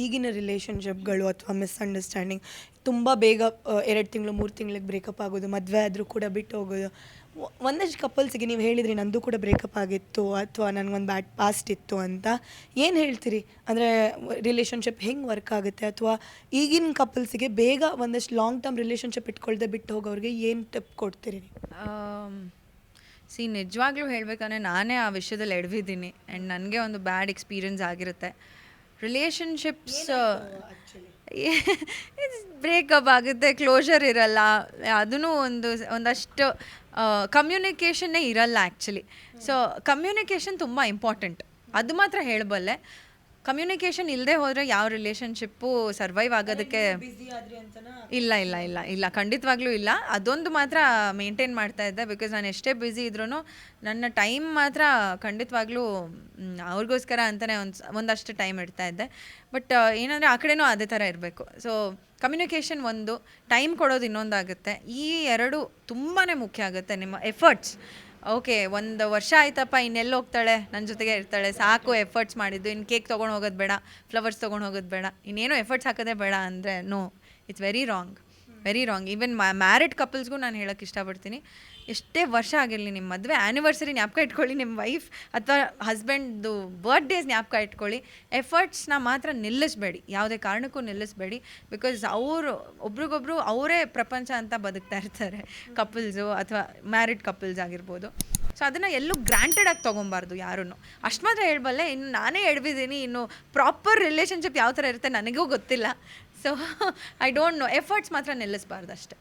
ಈಗಿನ ರಿಲೇಷನ್ಶಿಪ್ಗಳು ಅಥವಾ ಮಿಸ್ಅಂಡರ್ಸ್ಟ್ಯಾಂಡಿಂಗ್ ತುಂಬ ಬೇಗ 2 ತಿಂಗಳು 3 ತಿಂಗಳಿಗೆ ಬ್ರೇಕಪ್ ಆಗೋದು, ಮದುವೆ ಆದರೂ ಕೂಡ ಬಿಟ್ಟು ಹೋಗೋದು. ಒಂದಷ್ಟು ಕಪಲ್ಸಿಗೆ ನೀವು ಹೇಳಿದ್ರಿ ನಂದು ಕೂಡ ಬ್ರೇಕಪ್ ಆಗಿತ್ತು ಅಥವಾ ನನಗೊಂದು ಬ್ಯಾಡ್ ಪಾಸ್ಟ್ ಇತ್ತು ಅಂತ. ಏನು ಹೇಳ್ತೀರಿ? ಅಂದರೆ ರಿಲೇಷನ್ಶಿಪ್ ಹೆಂಗೆ ವರ್ಕ್ ಆಗುತ್ತೆ, ಅಥವಾ ಈಗಿನ ಕಪಲ್ಸಿಗೆ ಬೇಗ ಒಂದಷ್ಟು ಲಾಂಗ್ ಟರ್ಮ್ ರಿಲೇಷನ್ಶಿಪ್ ಇಟ್ಕೊಳ್ದೆ ಬಿಟ್ಟು ಹೋಗೋರಿಗೆ ಏನು ಟಿಪ್ ಕೊಡ್ತೀರಿ ನೀವು? ನಿಜವಾಗ್ಲೂ ಹೇಳ್ಬೇಕಂದ್ರೆ ನಾನೇ ಆ ವಿಷಯದಲ್ಲಿ ಎಡವಿದ್ದೀನಿ ಆ್ಯಂಡ್ ನನಗೆ ಒಂದು ಬ್ಯಾಡ್ ಎಕ್ಸ್ಪೀರಿಯನ್ಸ್ ಆಗಿರುತ್ತೆ. ರಿಲೇಷನ್ಶಿಪ್ಸ್ ಬ್ರೇಕಪ್ ಆಗುತ್ತೆ, ಕ್ಲೋಷರ್ ಇರಲ್ಲ, ಅದೂ ಒಂದಷ್ಟು ಕಮ್ಯುನಿಕೇಷನ್ನೇ ಇರಲ್ಲ ಆ್ಯಕ್ಚುಲಿ. ಸೊ ಕಮ್ಯುನಿಕೇಷನ್ ತುಂಬ ಇಂಪಾರ್ಟೆಂಟ್, ಅದು ಮಾತ್ರ ಹೇಳಬಲ್ಲೆ. ಕಮ್ಯುನಿಕೇಷನ್ ಇಲ್ಲದೆ ಹೋದರೆ ಯಾವ ರಿಲೇಷನ್ಶಿಪ್ಪು ಸರ್ವೈವ್ ಆಗೋದಕ್ಕೆ ಇಲ್ಲ ಖಂಡಿತವಾಗ್ಲೂ ಇಲ್ಲ. ಅದೊಂದು ಮಾತ್ರ ಮೇಂಟೈನ್ ಮಾಡ್ತಾ ಇದ್ದೆ. ಬಿಕಾಸ್ ನಾನು ಎಷ್ಟೇ ಬ್ಯುಸಿ ಇದ್ರೂ ನನ್ನ ಟೈಮ್ ಮಾತ್ರ ಖಂಡಿತವಾಗ್ಲೂ ಅವ್ರಿಗೋಸ್ಕರ ಅಂತಲೇ ಒಂದಷ್ಟು ಟೈಮ್ ಇಡ್ತಾ ಇದ್ದೆ. ಬಟ್ ಏನಂದರೆ ಆ ಕಡೆನೂ ಅದೇ ಥರ ಇರಬೇಕು. ಸೊ ಕಮ್ಯುನಿಕೇಷನ್ ಒಂದು, ಟೈಮ್ ಕೊಡೋದು ಇನ್ನೊಂದಾಗುತ್ತೆ. ಈ ಎರಡು ತುಂಬಾ ಮುಖ್ಯ ಆಗುತ್ತೆ. ನಿಮ್ಮ ಎಫರ್ಟ್ಸ್, ಓಕೆ 1 ವರ್ಷ ಆಯ್ತಪ್ಪ, ಇನ್ನೆಲ್ಲಿ ಹೋಗ್ತಾಳೆ, ನನ್ನ ಜೊತೆಗೆ ಇರ್ತಾಳೆ, ಸಾಕು ಎಫರ್ಟ್ಸ್ ಮಾಡಿದ್ದು, ಇನ್ನು ಕೇಕ್ ತೊಗೊಂಡು ಹೋಗೋದು ಬೇಡ, ಫ್ಲವರ್ಸ್ ತೊಗೊಂಡು ಹೋಗೋದು ಬೇಡ, ಇನ್ನೇನು ಎಫರ್ಟ್ಸ್ ಹಾಕೋದೇ ಬೇಡ ಅಂದರೆ no, it's very wrong. Even married ಕಪಲ್ಸ್ಗೂ ನಾನು ಹೇಳೋಕ್ಕೆ ಇಷ್ಟಪಡ್ತೀನಿ, ಎಷ್ಟೇ ವರ್ಷ ಆಗಿರಲಿ, ನಿಮ್ಮ ಮದುವೆ ಆ್ಯನಿವರ್ಸರಿ ಜ್ಞಾಪಕ ಇಟ್ಕೊಳ್ಳಿ, ನಿಮ್ಮ ವೈಫ್ ಅಥವಾ ಹಸ್ಬೆಂಡ್ದು ಬರ್ತ್ಡೇಸ್ ಜ್ಞಾಪಕ ಇಟ್ಕೊಳ್ಳಿ. ಎಫರ್ಟ್ಸ್ನ ಮಾತ್ರ ನಿಲ್ಲಿಸಬೇಡಿ, ಯಾವುದೇ ಕಾರಣಕ್ಕೂ ನಿಲ್ಲಿಸಬೇಡಿ. ಬಿಕಾಸ್ ಅವರು ಒಬ್ರಿಗೊಬ್ರು ಅವರೇ ಪ್ರಪಂಚ ಅಂತ ಬದುಕ್ತಾ ಇರ್ತಾರೆ, ಕಪಲ್ಸು ಅಥವಾ ಮ್ಯಾರಿಡ್ ಕಪಲ್ಸ್ ಆಗಿರ್ಬೋದು. ಸೊ ಅದನ್ನು ಎಲ್ಲೂ ಗ್ರಾಂಟೆಡಾಗಿ ತೊಗೊಬಾರ್ದು ಯಾರೂ. ಅಷ್ಟು ಮಾತ್ರ ಹೇಳ್ಬಲ್ಲೆ. ಇನ್ನು ನಾನೇ ಎಡವಿದ್ದೀನಿ, ಇನ್ನು ಪ್ರಾಪರ್ ರಿಲೇಷನ್ಶಿಪ್ ಯಾವ ಥರ ಇರುತ್ತೆ ನನಗೂ ಗೊತ್ತಿಲ್ಲ. So I don't know. Efforts ಮಾತ್ರ ನಿಲ್ಲಿಸಬಾರ್ದು ಅಷ್ಟೇ.